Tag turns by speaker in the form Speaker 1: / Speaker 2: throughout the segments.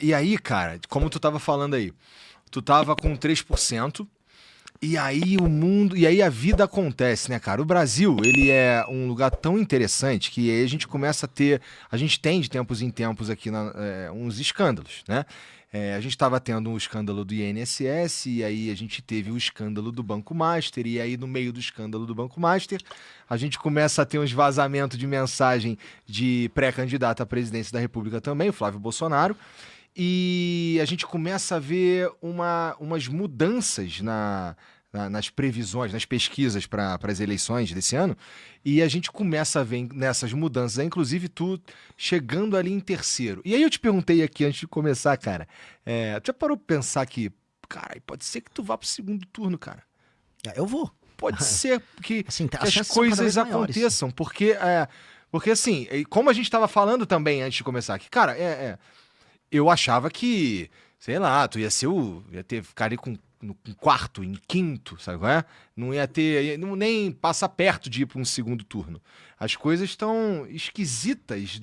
Speaker 1: E aí, cara, como tu tava falando aí, tu tava com 3%. E aí o mundo, e aí a vida acontece, né, cara? O Brasil, ele é um lugar tão interessante que aí a gente começa a ter, a gente tem de tempos em tempos aqui uns escândalos, né? A gente estava tendo um escândalo do INSS, e aí a gente teve o escândalo do Banco Master, e aí no meio do escândalo do Banco Master, a gente começa a ter uns vazamentos de mensagem de pré-candidato à presidência da República também, o Flávio Bolsonaro. E a gente começa a ver umas mudanças nas previsões, nas pesquisas para as eleições desse ano. E a gente começa a ver nessas mudanças, inclusive tu chegando ali em terceiro. E aí eu te perguntei aqui antes de começar, cara, tu já parou pra pensar que, cara, pode ser que tu vá pro segundo turno, cara?
Speaker 2: Eu vou.
Speaker 1: Pode ser que,
Speaker 2: Assim,
Speaker 1: que
Speaker 2: as
Speaker 1: as
Speaker 2: chances são cada
Speaker 1: coisas
Speaker 2: vez maiores.
Speaker 1: aconteçam, porque assim, como a gente estava falando também antes de começar aqui, cara, eu achava que, sei lá, tu ficar ali no quarto, em quinto, sabe qual é? Não ia ter, nem passa perto de ir para um segundo turno. As coisas estão esquisitas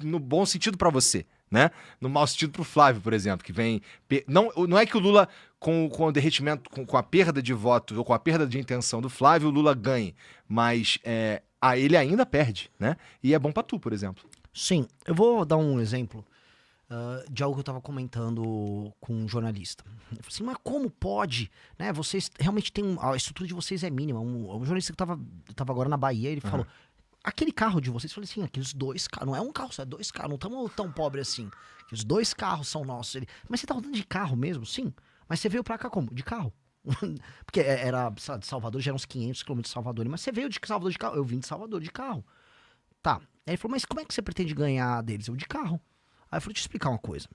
Speaker 1: no bom sentido para você, né? No mau sentido pro Flávio, por exemplo, que vem... Não é que o Lula, com o derretimento, com a perda de votos, ou com a perda de intenção do Flávio, o Lula ganhe, mas ele ainda perde, né? E é bom para tu, por exemplo.
Speaker 2: Sim, eu vou dar um exemplo de algo que eu tava comentando com um jornalista. Eu falei assim, mas como pode? Né, vocês realmente têm... A estrutura de vocês é mínima. Um jornalista que tava agora na Bahia, ele falou, aquele carro de vocês, eu falei assim, aqueles 2 carros, não é um carro, só é 2 carros, não estamos tão pobres assim. Aqueles 2 carros são nossos. Mas você tá rodando de carro mesmo? Sim. Mas você veio pra cá como? De carro. Porque era, sei lá, de Salvador, já eram uns 500 km de Salvador. Mas você veio de Salvador de carro? Eu vim de Salvador de carro. Tá. Aí ele falou, mas como é que você pretende ganhar deles? Eu, de carro. Aí eu falei, deixa eu explicar uma coisa.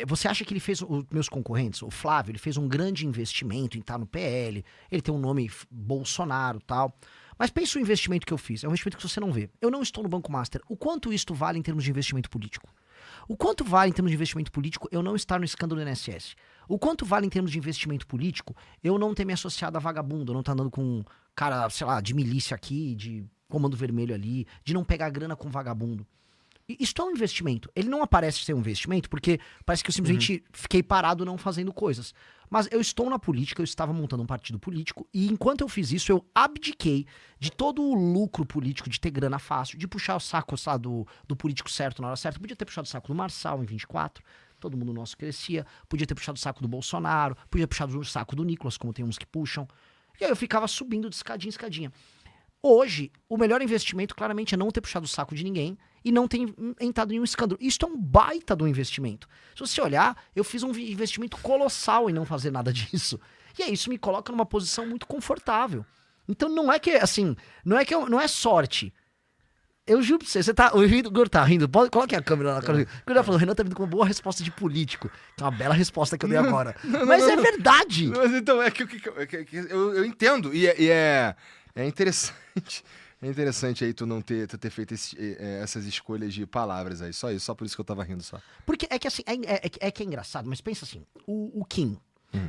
Speaker 2: Você acha que ele fez, os meus concorrentes, o Flávio, ele fez um grande investimento em estar no PL, ele tem um nome Bolsonaro e tal. Mas pensa o investimento que eu fiz, é um investimento que você não vê. Eu não estou no Banco Master. O quanto isto vale em termos de investimento político? O quanto vale em termos de investimento político eu não estar no escândalo do INSS? O quanto vale em termos de investimento político eu não ter me associado a vagabundo, eu não estar andando com um cara, sei lá, de milícia aqui, de comando vermelho ali, de não pegar grana com vagabundo? Isso é um investimento. Ele não aparece ser um investimento porque parece que eu simplesmente fiquei parado não fazendo coisas. Mas eu estou na política, eu estava montando um partido político e enquanto eu fiz isso, eu abdiquei de todo o lucro político, de ter grana fácil, de puxar o saco, sabe, do político certo na hora certa. Podia ter puxado o saco do Marçal em 24, todo mundo nosso crescia. Podia ter puxado o saco do Bolsonaro, podia ter puxado o saco do Nicolas, como tem uns que puxam. E aí eu ficava subindo de escadinha em escadinha. Hoje, o melhor investimento claramente é não ter puxado o saco de ninguém e não ter entrado em um escândalo. Isso é um baita do investimento. Se você olhar, eu fiz um investimento colossal em não fazer nada disso. E aí isso me coloca numa posição muito confortável. Então não é que, assim, não é sorte. Eu juro pra você o Igor tá rindo, coloque a câmera na cara. O Igor tá falando, o Renan tá vindo com uma boa resposta de político. Que é uma bela resposta que eu dei agora. Mas é verdade.
Speaker 1: Mas então, eu entendo, e é interessante. É interessante aí tu ter feito essas escolhas de palavras aí. Só isso, só por isso que eu tava rindo só.
Speaker 2: Porque é que assim, que é engraçado, mas pensa assim, o Kim.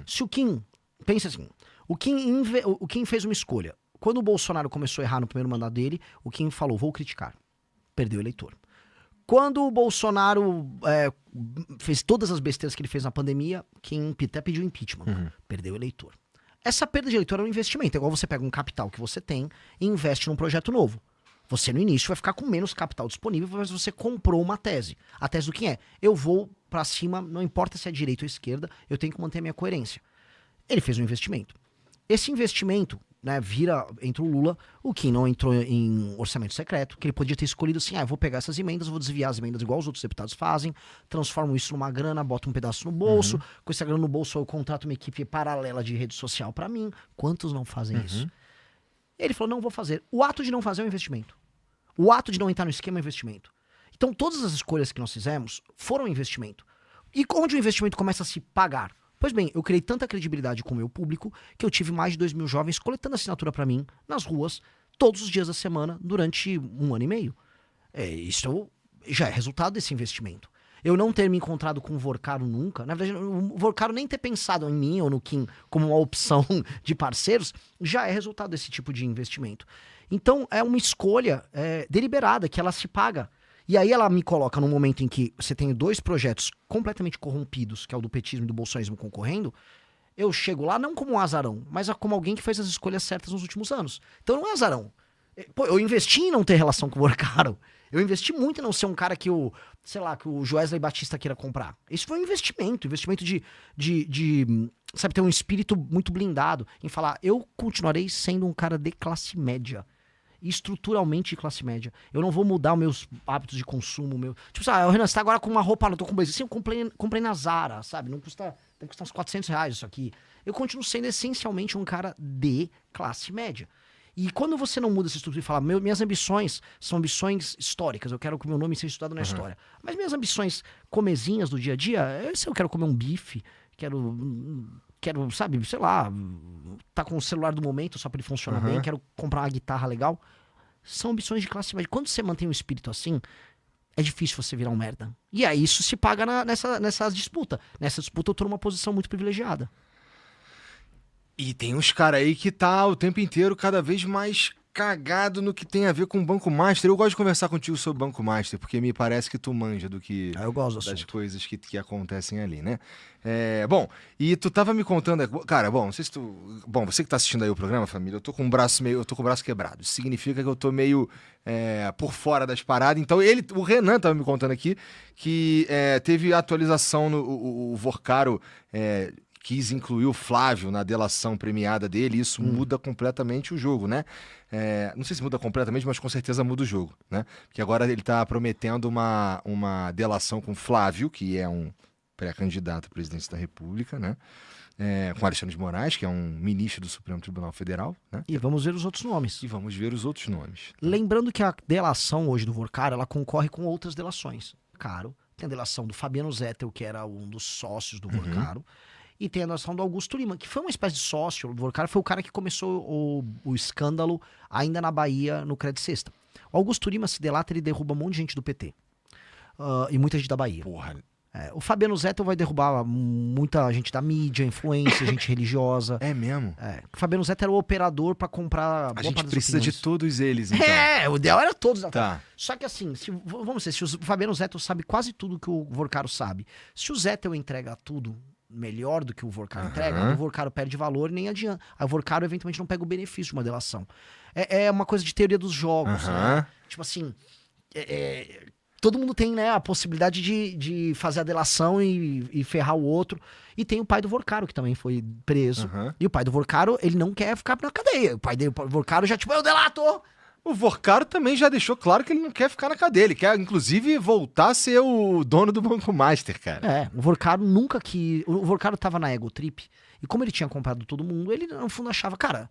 Speaker 2: Se o Kim, pensa assim, o Kim fez uma escolha. Quando o Bolsonaro começou a errar no primeiro mandato dele, o Kim falou, vou criticar. Perdeu o eleitor. Quando o Bolsonaro fez todas as besteiras que ele fez na pandemia, Kim até pediu impeachment. Perdeu o eleitor. Essa perda de eleitor é um investimento. É igual você pega um capital que você tem e investe num projeto novo. Você, no início, vai ficar com menos capital disponível, mas você comprou uma tese. A tese do que é? Eu vou pra cima, não importa se é direita ou esquerda, eu tenho que manter a minha coerência. Ele fez um investimento. Esse investimento, né, entra o Lula, o Kim não entrou em orçamento secreto, que ele podia ter escolhido assim, eu vou pegar essas emendas, vou desviar as emendas igual os outros deputados fazem, transformo isso numa grana, boto um pedaço no bolso, com essa grana no bolso eu contrato uma equipe paralela de rede social pra mim. Quantos não fazem isso? Ele falou, não vou fazer. O ato de não fazer é um investimento. O ato de não entrar no esquema é um investimento. Então todas as escolhas que nós fizemos foram um investimento. E onde o investimento começa a se pagar? Pois bem, eu criei tanta credibilidade com o meu público que eu tive mais de 2.000 jovens coletando assinatura pra mim nas ruas todos os dias da semana durante 1 ano e meio. Isso já é resultado desse investimento. Eu não ter me encontrado com o Vorcaro nunca, na verdade, o Vorcaro nem ter pensado em mim ou no Kim como uma opção de parceiros, já é resultado desse tipo de investimento. Então é uma escolha deliberada que ela se paga. E aí ela me coloca num momento em que você tem dois projetos completamente corrompidos, que é o do petismo e do bolsonarismo concorrendo. Eu chego lá não como um azarão, mas como alguém que fez as escolhas certas nos últimos anos. Então não é azarão. Pô, eu investi em não ter relação com o Vorcaro. Eu investi muito em não ser um cara que o Joesley Batista queira comprar. Isso foi um investimento de sabe, ter um espírito muito blindado em falar, eu continuarei sendo um cara de classe média. Estruturalmente de classe média. Eu não vou mudar os meus hábitos de consumo. Tipo, Renan, você tá agora com uma roupa, não tô com blazer. Sim, eu comprei na Zara, sabe? Deve custar uns R$400 isso aqui. Eu continuo sendo essencialmente um cara de classe média. E quando você não muda essa estrutura e fala, minhas ambições são ambições históricas, eu quero que o meu nome seja estudado na história. Mas minhas ambições comezinhas do dia a dia, se eu quero comer um bife, quero, sabe, sei lá, tá com o celular do momento só pra ele funcionar bem, quero comprar uma guitarra legal. São ambições de classe média. Quando você mantém um espírito assim, é difícil você virar um merda. E aí isso se paga nessa disputa. Nessa disputa eu tô numa posição muito privilegiada.
Speaker 1: E tem uns caras aí que tá o tempo inteiro cada vez mais cagado no que tem a ver com o Banco Master. Eu gosto de conversar contigo sobre o Banco Master, porque me parece que tu manja do que...
Speaker 2: Eu gosto
Speaker 1: das
Speaker 2: assunto.
Speaker 1: coisas que acontecem ali, né? Bom, e tu tava me contando... Cara, bom, não sei se tu... Bom, você que tá assistindo aí o programa, família, eu tô com o braço quebrado. Isso significa que eu tô meio por fora das paradas. Então, o Renan tava me contando aqui que teve atualização o Vorcaro... quis incluir o Flávio na delação premiada dele, e isso muda completamente o jogo, né? Não sei se muda completamente, mas com certeza muda o jogo, né? Porque agora ele tá prometendo uma delação com o Flávio, que é um pré-candidato à presidência da República, né? Com Alexandre de Moraes, que é um ministro do Supremo Tribunal Federal, né?
Speaker 2: E vamos ver os outros nomes.
Speaker 1: E vamos ver os outros nomes. Tá?
Speaker 2: Lembrando que a delação hoje do Vorcaro, ela concorre com outras delações. Tem a delação do Fabiano Zettel, que era um dos sócios do Vorcaro. E tem a noção do Augusto Lima, que foi uma espécie de sócio. O Vorcaro foi o cara que começou o escândalo ainda na Bahia, no Credit Sexta. O Augusto Lima se delata, ele derruba um monte de gente do PT. E muita gente da Bahia.
Speaker 1: Porra.
Speaker 2: O Fabiano Zettel vai derrubar muita gente da mídia, influência, gente religiosa.
Speaker 1: É mesmo?
Speaker 2: O Fabiano Zettel era o operador pra comprar...
Speaker 1: A gente precisa de todos eles, então.
Speaker 2: O ideal era todos.
Speaker 1: Tá.
Speaker 2: Só que assim, vamos dizer, se o Fabiano Zettel sabe quase tudo que o Vorcaro sabe, se o Zettel entrega tudo melhor do que o Vorcaro entrega, o Vorcaro perde valor e nem adianta. Aí o Vorcaro eventualmente não pega o benefício de uma delação. É uma coisa de teoria dos jogos, né? Tipo assim, todo mundo tem, né, a possibilidade de fazer a delação e ferrar o outro. E tem o pai do Vorcaro, que também foi preso. E o pai do Vorcaro, ele não quer ficar na cadeia. O pai do Vorcaro já, tipo, eu delato!
Speaker 1: O Vorcaro também já deixou claro que ele não quer ficar na cadeia. Ele quer, inclusive, voltar a ser o dono do Banco Master, cara.
Speaker 2: O Vorcaro nunca quis... O Vorcaro tava na Ego Trip. E como ele tinha comprado todo mundo, ele, no fundo, achava, cara,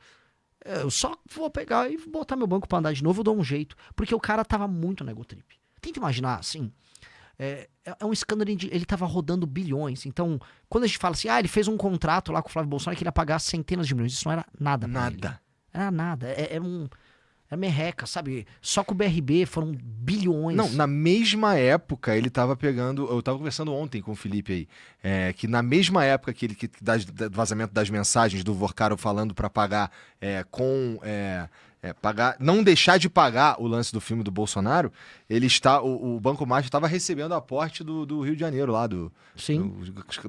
Speaker 2: eu só vou pegar e botar meu banco pra andar de novo, eu dou um jeito. Porque o cara tava muito na Ego Trip. Tenta imaginar, assim... É um escândalo, ele tava rodando bilhões. Então, quando a gente fala assim, ele fez um contrato lá com o Flávio Bolsonaro que ele ia pagar centenas de milhões. Isso não era nada pra ele. Era nada. É merreca, sabe? Só com o BRB foram bilhões.
Speaker 1: Não, na mesma época ele tava pegando... Eu tava conversando ontem com o Felipe aí, que na mesma época que do vazamento das mensagens do Vorcaro falando pra pagar pagar, não deixar de pagar o lance do filme do Bolsonaro, o Banco Master estava recebendo aporte do Rio de Janeiro lá,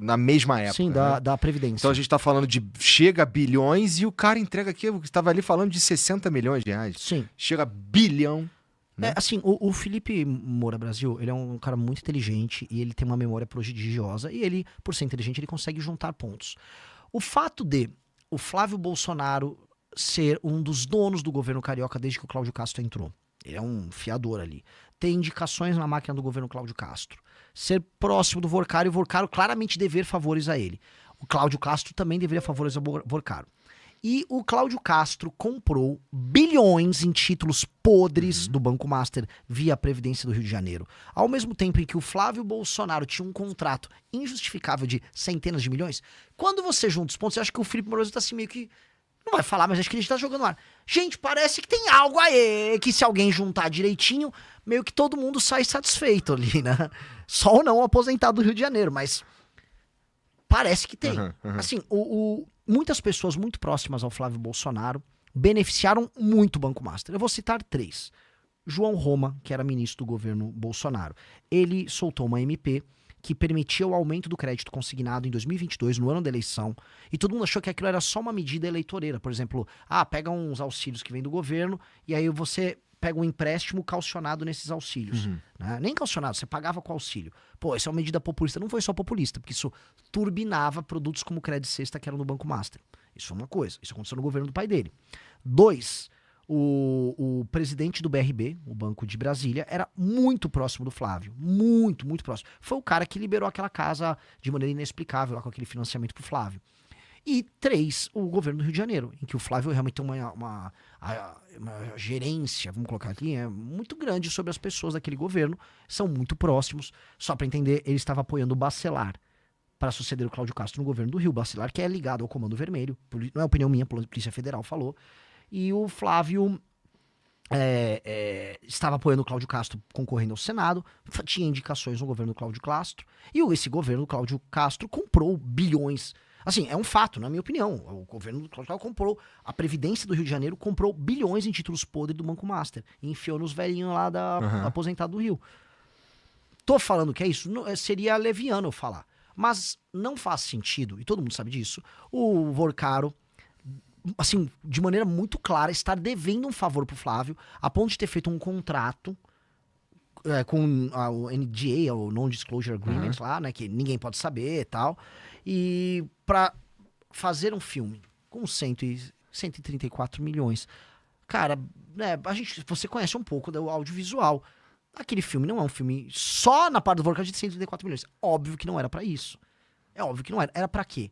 Speaker 1: na mesma época.
Speaker 2: Sim,
Speaker 1: né?
Speaker 2: da Previdência.
Speaker 1: Então a gente tá falando de chega a bilhões e o cara entrega aqui, estava ali falando de 60 milhões de reais.
Speaker 2: Sim.
Speaker 1: Chega a bilhão. Né?
Speaker 2: Assim, o Felipe Moura Brasil, ele é um cara muito inteligente e ele tem uma memória prodigiosa e ele, por ser inteligente, ele consegue juntar pontos. O fato de o Flávio Bolsonaro ser um dos donos do governo carioca desde que o Cláudio Castro entrou. Ele é um fiador ali. Ter indicações na máquina do governo Cláudio Castro. Ser próximo do Vorcaro e o Vorcaro claramente dever favores a ele. O Cláudio Castro também deveria favores ao Vorcaro. E o Cláudio Castro comprou bilhões em títulos podres do Banco Master via Previdência do Rio de Janeiro. Ao mesmo tempo em que o Flávio Bolsonaro tinha um contrato injustificável de centenas de milhões, quando você junta os pontos, você acha que o Felipe Moroso tá assim meio que... Não vai falar, mas acho que a gente tá jogando no ar. Gente, parece que tem algo aí, que se alguém juntar direitinho, meio que todo mundo sai satisfeito ali, né? Só ou não o aposentado do Rio de Janeiro, mas parece que tem. Assim, muitas pessoas muito próximas ao Flávio Bolsonaro beneficiaram muito o Banco Master. Eu vou citar 3. João Roma, que era ministro do governo Bolsonaro. Ele soltou uma MP que permitia o aumento do crédito consignado em 2022, no ano da eleição, e todo mundo achou que aquilo era só uma medida eleitoreira. Por exemplo, pega uns auxílios que vêm do governo, e aí você pega um empréstimo calcionado nesses auxílios. Né? Nem calcionado, você pagava com auxílio. Pô, essa é uma medida populista. Não foi só populista, porque isso turbinava produtos como Crédito Sexta, que eram do Banco Master. Isso é uma coisa. Isso aconteceu no governo do pai dele. 2, o presidente do BRB, o Banco de Brasília, era muito próximo do Flávio. Muito, muito próximo. Foi o cara que liberou aquela casa de maneira inexplicável, lá com aquele financiamento pro Flávio. E 3, o governo do Rio de Janeiro, em que o Flávio realmente tem uma gerência, vamos colocar aqui, muito grande sobre as pessoas daquele governo, são muito próximos. Só para entender, ele estava apoiando o Bacelar para suceder o Cláudio Castro no governo do Rio. Bacelar, que é ligado ao Comando Vermelho, não é opinião minha, a Polícia Federal falou. E o Flávio estava apoiando o Cláudio Castro concorrendo ao Senado, tinha indicações no governo do Cláudio Castro, e esse governo do Cláudio Castro comprou bilhões. Assim, é um fato, na minha opinião. O governo do Cláudio Castro comprou, a Previdência do Rio de Janeiro comprou bilhões em títulos podres do Banco Master, e enfiou nos velhinhos lá da aposentado do Rio. Tô falando que é isso? Seria leviano eu falar. Mas não faz sentido, e todo mundo sabe disso, o Vorcaro, assim, de maneira muito clara, estar devendo um favor pro Flávio, a ponto de ter feito um contrato com o NDA, o Non-Disclosure Agreement lá, né, que ninguém pode saber e tal, e pra fazer um filme com 134 milhões. Cara, né, você conhece um pouco do audiovisual. Aquele filme não é um filme só na parte do Vorcaro de 134 milhões. Óbvio que não era pra isso. É óbvio que não era. Era pra quê?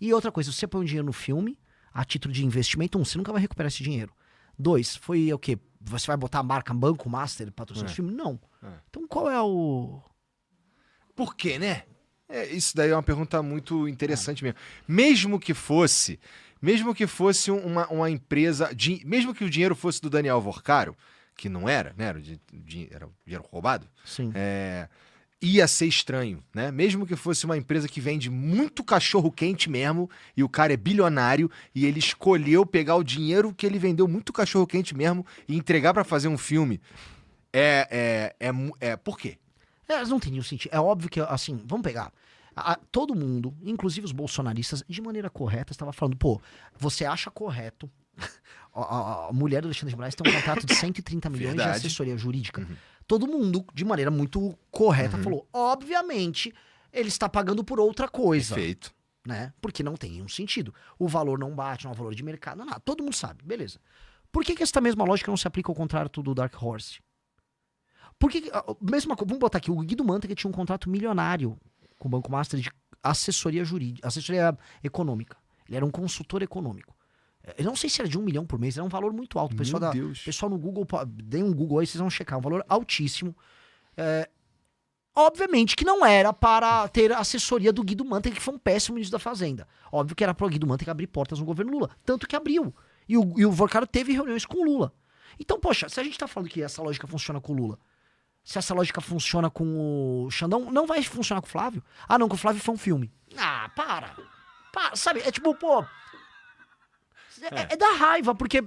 Speaker 2: E outra coisa, você põe um dinheiro no filme, a título de investimento, você nunca vai recuperar esse dinheiro. 2, foi o quê? Você vai botar a marca Banco Master patrocinando o filme? Não. Então qual é o...
Speaker 1: Por quê, né? Isso daí é uma pergunta muito interessante mesmo. Mesmo que fosse uma empresa, mesmo que o dinheiro fosse do Daniel Vorcaro, que não era, né? Era dinheiro roubado.
Speaker 2: Sim.
Speaker 1: Ia ser estranho, né? Mesmo que fosse uma empresa que vende muito cachorro-quente mesmo, e o cara é bilionário, e ele escolheu pegar o dinheiro que ele vendeu muito cachorro-quente mesmo e entregar pra fazer um filme. Por quê?
Speaker 2: Elas não têm nenhum sentido. É óbvio que, assim, vamos pegar. Todo mundo, inclusive os bolsonaristas, de maneira correta, estava falando, pô, você acha correto... A mulher do Alexandre de Moraes tem um contrato de 130 milhões de assessoria jurídica. Todo mundo, de maneira muito correta, falou, obviamente, ele está pagando por outra coisa.
Speaker 1: Perfeito.
Speaker 2: Né? Porque não tem nenhum sentido. O valor não bate, não é o valor de mercado, não, nada. Todo mundo sabe, beleza. Por que essa mesma lógica não se aplica ao contrato do Dark Horse? Vamos botar aqui, o Guido Mantega tinha um contrato milionário com o Banco Master de assessoria jurídica, assessoria econômica. Ele era um consultor econômico. Eu não sei se era de 1 milhão por mês, era um valor muito alto. Pessoal no Google, dê um Google aí, vocês vão checar, um valor altíssimo. Obviamente que não era para ter a assessoria do Guido Mantega, que foi um péssimo ministro da Fazenda. Óbvio que era para o Guido Mantega abrir portas no governo Lula, tanto que abriu. E o Vorcaro teve reuniões com o Lula. Então, poxa, se a gente tá falando que essa lógica funciona com o Lula, se essa lógica funciona com o Xandão, não vai funcionar com o Flávio? Ah, não, com o Flávio foi um filme. Para, sabe, é tipo, pô... É da raiva, porque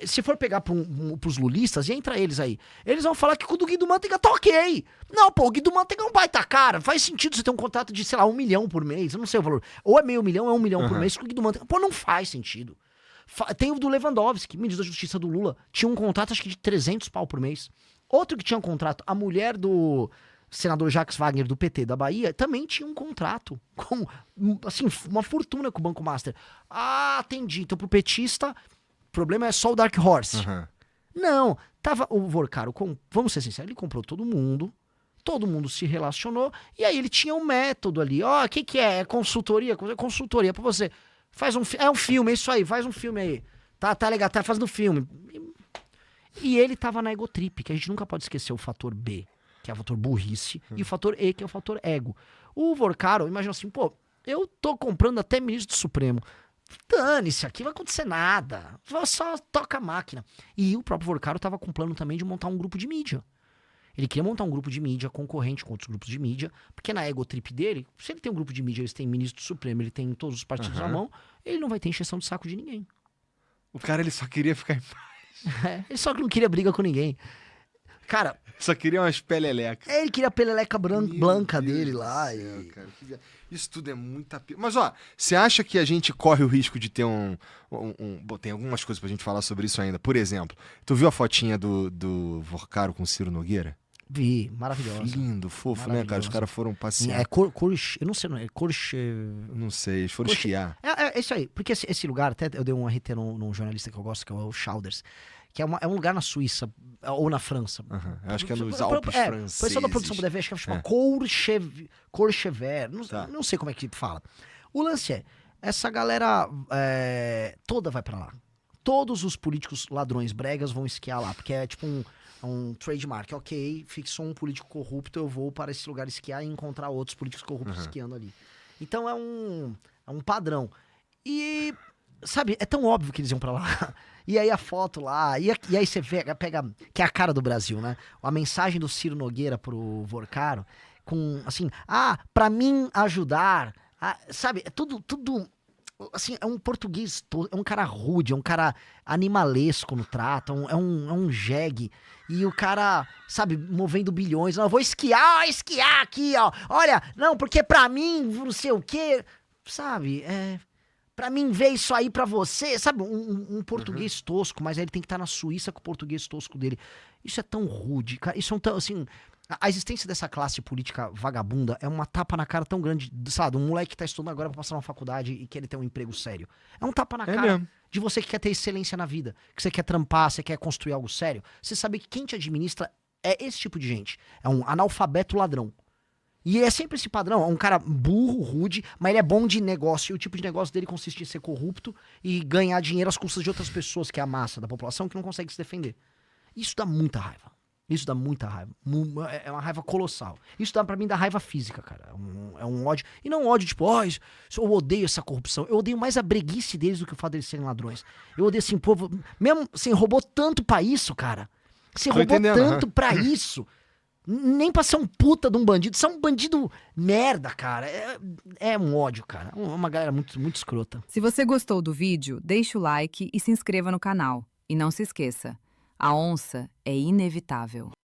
Speaker 2: se for pegar pros lulistas, e entra eles aí, eles vão falar que com o do Guido Mantega tá ok. Não, pô, o Guido Mantega é um baita cara. Faz sentido você ter um contrato de, sei lá, 1 milhão por mês. Eu não sei o valor. Ou é meio milhão, ou é 1 milhão por mês com o Guido Mantega. Pô, não faz sentido. Tem o do Lewandowski, ministro da Justiça do Lula. Tinha um contrato, acho que de 300 pau por mês. Outro que tinha um contrato, a mulher do senador Jacques Wagner, do PT da Bahia, também tinha um contrato com, assim, uma fortuna com o Banco Master. Entendi. Então, pro petista, o problema é só o Dark Horse. Não, tava o Vorcaro, vamos ser sinceros, ele comprou todo mundo se relacionou, e aí ele tinha um método ali. O que é? É consultoria? Consultoria pra você. É um filme, é isso aí, faz um filme aí. Tá legal, tá fazendo filme. E ele tava na egotrip, que a gente nunca pode esquecer o fator B, que é o fator burrice, e o fator E, que é o fator ego. O Vorcaro, imagina assim, pô, eu tô comprando até ministro do Supremo. Dane-se, aqui não vai acontecer nada. Só toca a máquina. E o próprio Vorcaro tava com plano também de montar um grupo de mídia. Ele queria montar um grupo de mídia concorrente com outros grupos de mídia, porque na egotrip dele, se ele tem um grupo de mídia, ele tem ministro do Supremo, ele tem todos os partidos na mão, ele não vai ter encheção de saco de ninguém.
Speaker 1: O cara, ele só queria ficar em paz.
Speaker 2: Ele só não queria briga com ninguém. Cara,
Speaker 1: Só queria umas perelecas.
Speaker 2: ele queria a peleleca branca dele lá.
Speaker 1: Céu, cara, isso tudo é muita... Mas, ó, você acha que a gente corre o risco de ter Bom, tem algumas coisas pra gente falar sobre isso ainda. Por exemplo, tu viu a fotinha do Vorcaro com o Ciro Nogueira?
Speaker 2: Vi, maravilhosa.
Speaker 1: Lindo, fofo, né, cara? Os caras foram passear.
Speaker 2: Eu não sei, não é
Speaker 1: Não sei, eles foram esquiar.
Speaker 2: É isso aí, porque esse lugar, até eu dei um RT num jornalista que eu gosto, que é o Chalders, que é um lugar na Suíça, ou na França.
Speaker 1: Eu acho que é nos Alpes franceses.
Speaker 2: O pessoal da produção puder ver, acho que chama Courchevel, não sei como é que fala. O lance é, essa galera toda vai pra lá. Todos os políticos ladrões bregas vão esquiar lá, porque é tipo um trademark. Ok, fixou um político corrupto, eu vou para esse lugar esquiar e encontrar outros políticos corruptos esquiando ali. Então é um padrão. E, sabe, é tão óbvio que eles iam pra lá. E aí a foto lá, e aí você pega, que é a cara do Brasil, né? A mensagem do Ciro Nogueira pro Vorcaro, com assim, pra mim ajudar, sabe, é tudo, assim, é um português, é um cara rude, é um cara animalesco no trato, é um jegue. E o cara, sabe, movendo bilhões. Não, eu vou esquiar aqui, ó. Olha, não, porque pra mim, não sei o quê. Sabe, pra mim ver isso aí pra você. Sabe, um português tosco, mas aí ele tem que estar na Suíça com o português tosco dele. Isso é tão rude, cara. Isso é tão, assim... A existência dessa classe política vagabunda é uma tapa na cara tão grande, sabe? Um moleque que tá estudando agora pra passar numa faculdade e quer ter um emprego sério. É um tapa na cara
Speaker 1: mesmo.
Speaker 2: de você que quer ter excelência na vida, que você quer trampar, você quer construir algo sério. Você sabe que quem te administra é esse tipo de gente. É um analfabeto ladrão. E é sempre esse padrão, é um cara burro, rude, mas ele é bom de negócio. E o tipo de negócio dele consiste em ser corrupto e ganhar dinheiro às custas de outras pessoas, que é a massa da população, que não consegue se defender. Isso dá muita raiva. Isso dá muita raiva. É uma raiva colossal. Isso dá pra mim da raiva física, cara. É um ódio. E não um ódio tipo, eu odeio essa corrupção. Eu odeio mais a breguice deles do que o fato deles serem ladrões. Eu odeio assim, povo. Mesmo assim, roubou tanto pra isso, cara. Você roubou tanto pra isso. Nem pra ser um puta de um bandido. Você é um bandido merda, cara. É um ódio, cara. Uma galera muito, muito escrota.
Speaker 3: Se você gostou do vídeo, deixa o like e se inscreva no canal. E não se esqueça, a onça é inevitável.